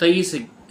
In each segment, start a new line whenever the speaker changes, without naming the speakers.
23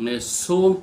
100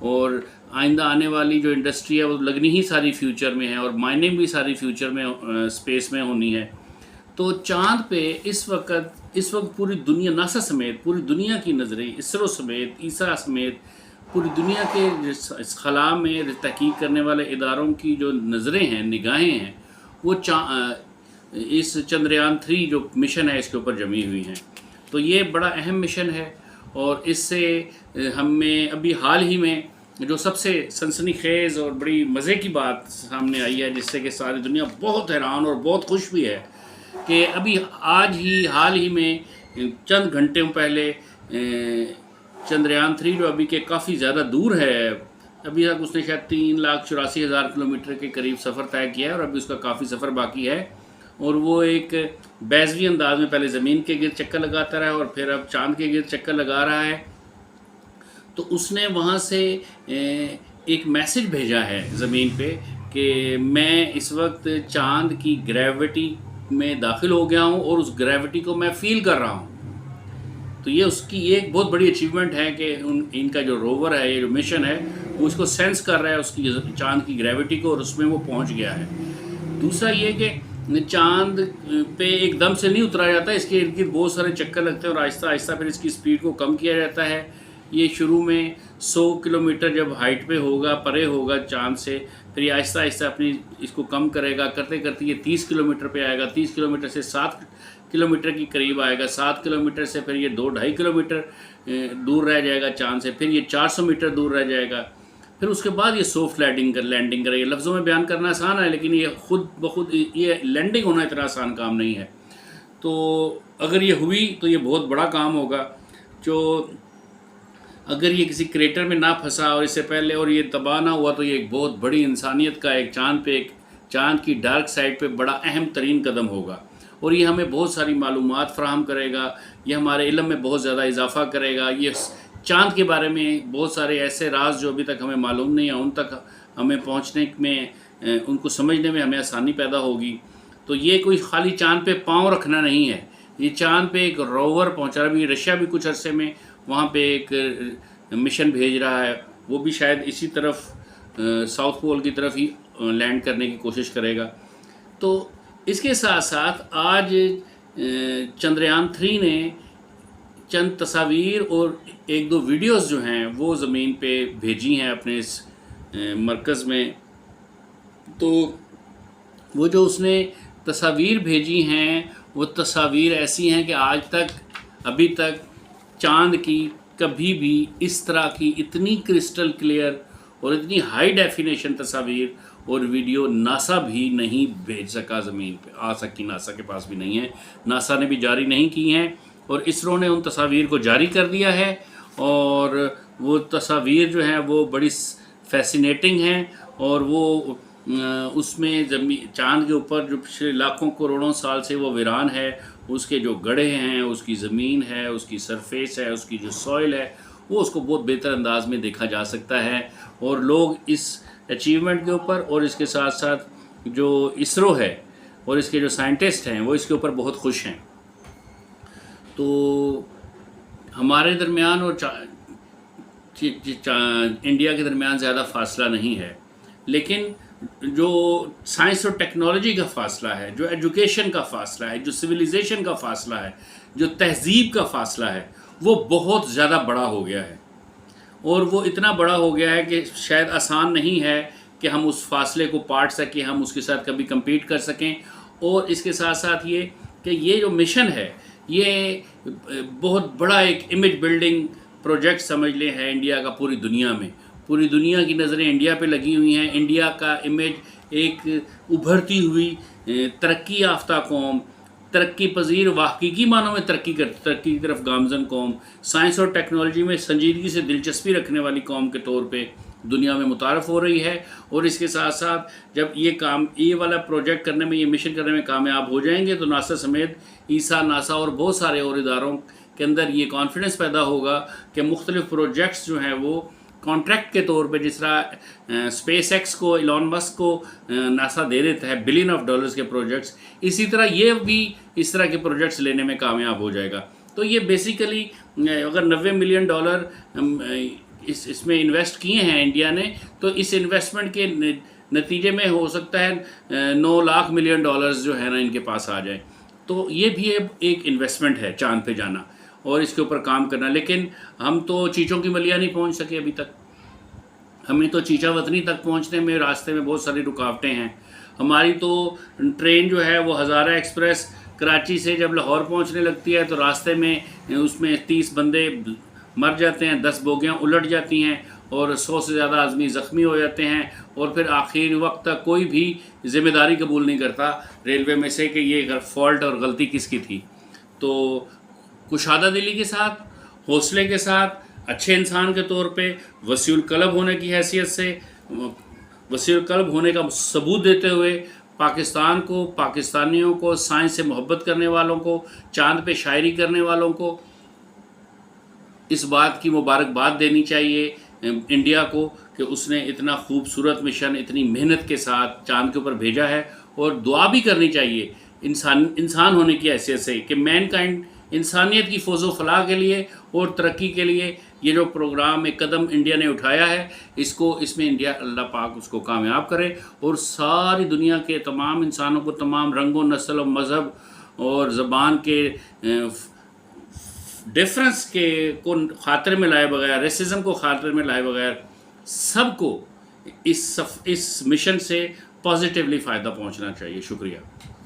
اور آئندہ آنے والی جو انڈسٹری ہے وہ لگنی ہی ساری فیوچر میں ہے، اور مائننگ بھی ساری فیوچر میں اسپیس میں ہونی ہے۔ تو چاند پہ اس وقت پوری دنیا، ناسا سمیت پوری دنیا کی نظریں، اسرو سمیت، ایسا سمیت پوری دنیا کے اس خلا میں تحقیق کرنے والے اداروں کی جو نظریں ہیں، نگاہیں ہیں، وہ اس چندریان 3 جو مشن ہے اس کے اوپر جمی ہوئی ہیں۔ تو یہ بڑا اہم مشن ہے، اور اس سے ہمیں ابھی حال ہی میں جو سب سے سنسنی خیز اور بڑی مزے کی بات سامنے آئی ہے، جس سے کہ ساری دنیا بہت حیران اور بہت خوش بھی ہے، کہ ابھی حال ہی میں چند گھنٹوں پہلے چندریان 3 جو ابھی کے کافی زیادہ دور ہے، ابھی تک اس نے شاید 3,84,000 کلومیٹر کے قریب سفر طے کیا ہے، اور ابھی اس کا کافی سفر باقی ہے، اور وہ ایک بیضوی انداز میں پہلے زمین کے گرد چکر لگاتا رہا اور پھر اب چاند کے گرد چکر لگا رہا ہے۔ تو اس نے وہاں سے ایک میسج بھیجا ہے زمین پہ کہ میں اس وقت چاند کی گریوٹی میں داخل ہو گیا ہوں، اور اس گریوٹی کو میں فیل کر رہا ہوں۔ تو یہ اس کی ایک بہت بڑی اچیومنٹ ہے کہ ان کا جو روور ہے، یہ جو مشن ہے، وہ اس کو سینس کر رہا ہے، اس کی چاند کی گریوٹی کو، اور اس میں وہ پہنچ گیا ہے۔ دوسرا یہ کہ چاند پہ ایک دم سے نہیں اترا جاتا، اس کے ارد گرد بہت سارے چکر لگتے ہیں، اور آہستہ آہستہ پھر اس کی سپیڈ کو کم کیا جاتا ہے۔ یہ شروع میں 100 کلومیٹر جب ہائٹ پہ ہوگا، پرے ہوگا چاند سے، پھر یہ آہستہ آہستہ اپنی اس کو کم کرے گا، کرتے کرتے یہ 30 کلومیٹر پہ آئے گا، 30 کلومیٹر سے 7 کلومیٹر کی قریب آئے گا، 7 کلومیٹر سے پھر یہ 2-2.5 کلومیٹر دور رہ جائے گا چاند سے، پھر یہ 400 میٹر دور رہ جائے گا، پھر اس کے بعد یہ سافٹ لینڈنگ کرے گا۔ لفظوں میں بیان کرنا آسان ہے، لیکن یہ خود بخود یہ لینڈنگ ہونا اتنا آسان کام نہیں ہے۔ تو اگر یہ ہوئی تو یہ بہت بڑا کام ہوگا، جو اگر یہ کسی کریٹر میں نہ پھنسا اور اس سے پہلے اور یہ تباہ نہ ہوا، تو یہ ایک بہت بڑی انسانیت کا ایک چاند کی ڈارک سائڈ پہ بڑا اہم ترین قدم ہوگا، اور یہ ہمیں بہت ساری معلومات فراہم کرے گا، یہ ہمارے علم میں بہت زیادہ اضافہ کرے گا، یہ چاند کے بارے میں بہت سارے ایسے راز جو ابھی تک ہمیں معلوم نہیں ہیں ان تک ہمیں پہنچنے میں، ان کو سمجھنے میں ہمیں آسانی پیدا ہوگی۔ تو یہ کوئی خالی چاند پہ پاؤں رکھنا نہیں ہے، یہ چاند پہ ایک روور پہنچا رہا ہے۔ ابھی رشیا بھی کچھ عرصے میں وہاں پہ ایک مشن بھیج رہا ہے، وہ بھی شاید اسی طرف ساؤتھ پول کی طرف ہی لینڈ کرنے کی کوشش کرے گا۔ تو اس کے ساتھ ساتھ آج چندریان 3 نے چند تصاویر اور 1-2 ویڈیوز جو ہیں وہ زمین پہ بھیجی ہیں اپنے اس مرکز میں۔ تو وہ جو اس نے تصاویر بھیجی ہیں وہ تصاویر ایسی ہیں کہ ابھی تک چاند کی کبھی بھی اس طرح کی اتنی کرسٹل کلیئر اور اتنی ہائی ڈیفینیشن تصاویر اور ویڈیو ناسا بھی نہیں بھیج سکا، زمین پہ آ سکی، ناسا کے پاس بھی نہیں ہے، ناسا نے بھی جاری نہیں کی ہیں، اور اسرو نے ان تصاویر کو جاری کر دیا ہے، اور وہ تصاویر جو ہیں وہ بڑی فیسینیٹنگ ہیں، اور وہ اس میں چاند کے اوپر جو پچھلے لاکھوں کروڑوں سال سے وہ ویران ہے، اس کے جو گڑھے ہیں، اس کی زمین ہے، اس کی سرفیس ہے، اس کی جو سوئل ہے، وہ اس کو بہت بہتر انداز میں دیکھا جا سکتا ہے، اور لوگ اس اچیومنٹ کے اوپر اور اس کے ساتھ ساتھ جو اسرو ہے اور اس کے جو سائنٹسٹ ہیں وہ اس کے اوپر بہت خوش ہیں۔ تو ہمارے درمیان اور انڈیا کے درمیان زیادہ فاصلہ نہیں ہے، لیکن جو سائنس اور ٹیکنالوجی کا فاصلہ ہے، جو ایجوکیشن کا فاصلہ ہے، جو سویلائزیشن کا فاصلہ ہے، جو تہذیب کا فاصلہ ہے، وہ بہت زیادہ بڑا ہو گیا ہے، اور وہ اتنا بڑا ہو گیا ہے کہ شاید آسان نہیں ہے کہ ہم اس فاصلے کو پاٹ سکیں، ہم اس کے ساتھ کبھی کمپیٹ کر سکیں۔ اور اس کے ساتھ ساتھ یہ کہ یہ جو مشن ہے یہ بہت بڑا ایک امیج بلڈنگ پروجیکٹ سمجھ لیں ہے انڈیا کا، پوری دنیا میں، پوری دنیا کی نظریں انڈیا پہ لگی ہوئی ہیں۔ انڈیا کا امیج ایک ابھرتی ہوئی ترقی یافتہ قوم، ترقی پذیر، حقیقی معنوں میں ترقی کی طرف گامزن قوم، سائنس اور ٹیکنالوجی میں سنجیدگی سے دلچسپی رکھنے والی قوم کے طور پہ دنیا میں متعارف ہو رہی ہے۔ اور اس کے ساتھ ساتھ جب یہ والا پروجیکٹ کرنے میں، یہ مشن کرنے میں کامیاب ہو جائیں گے، تو ناسا سمیت ایسا، ناسا اور بہت سارے اور اداروں کے اندر یہ کانفیڈنس پیدا ہوگا کہ مختلف پروجیکٹس جو ہیں وہ کانٹریکٹ کے طور پہ، جس طرح اسپیس ایکس کو ایلون مسک کو ناسا دے دیتا ہے $1 بلین کے پروجیکٹس، اسی طرح یہ بھی اس طرح کے پروجیکٹس لینے میں کامیاب ہو جائے گا۔ تو یہ بیسیکلی اگر $90 ملین اس میں انویسٹ کیے ہیں انڈیا نے، تو اس انویسٹمنٹ کے نتیجے میں ہو سکتا ہے 9 لاکھ ملین ڈالرز جو ہے نا ان کے پاس آ جائیں. تو یہ بھی ایک انویسٹمنٹ ہے چاند پہ جانا اور اس کے اوپر کام کرنا. لیکن ہم تو چیچوں کی ملیاں نہیں پہنچ سکے ابھی تک. ہمیں تو چیچا وطنی تک پہنچنے میں راستے میں بہت ساری رکاوٹیں ہیں. ہماری تو ٹرین جو ہے وہ ہزارہ ایکسپریس کراچی سے جب لاہور پہنچنے لگتی ہے تو راستے میں اس میں 30 بندے مر جاتے ہیں، 10 بوگیاں الٹ جاتی ہیں اور 100 سے زیادہ آدمی زخمی ہو جاتے ہیں، اور پھر آخری وقت تک کوئی بھی ذمہ داری قبول نہیں کرتا ریلوے میں سے کہ یہ فالٹ اور غلطی کس کی تھی. تو کشادہ دلی کے ساتھ، حوصلے کے ساتھ، اچھے انسان کے طور پہ، وسیع القلب ہونے کی حیثیت سے، وسیع القلب ہونے کا ثبوت دیتے ہوئے پاکستان کو، پاکستانیوں کو، سائنس سے محبت کرنے والوں کو، چاند پہ شاعری کرنے والوں کو اس بات کی مبارکباد دینی چاہیے انڈیا کو کہ اس نے اتنا خوبصورت مشن اتنی محنت کے ساتھ چاند کے اوپر بھیجا ہے. اور دعا بھی کرنی چاہیے انسان ہونے کی حیثیت سے کہ مین کائنڈ، انسانیت کی فوز و فلاح کے لیے اور ترقی کے لیے یہ جو پروگرام ایک قدم انڈیا نے اٹھایا ہے، اس میں انڈیا، اللہ پاک اس کو کامیاب کرے اور ساری دنیا کے تمام انسانوں کو، تمام رنگ و نسل و مذہب اور زبان کے ڈفرنس کو خاطر میں لائے بغیر، ریسزم کو خاطر میں لائے بغیر، سب کو اس مشن سے پازیٹیولی فائدہ پہنچنا چاہیے. شکریہ.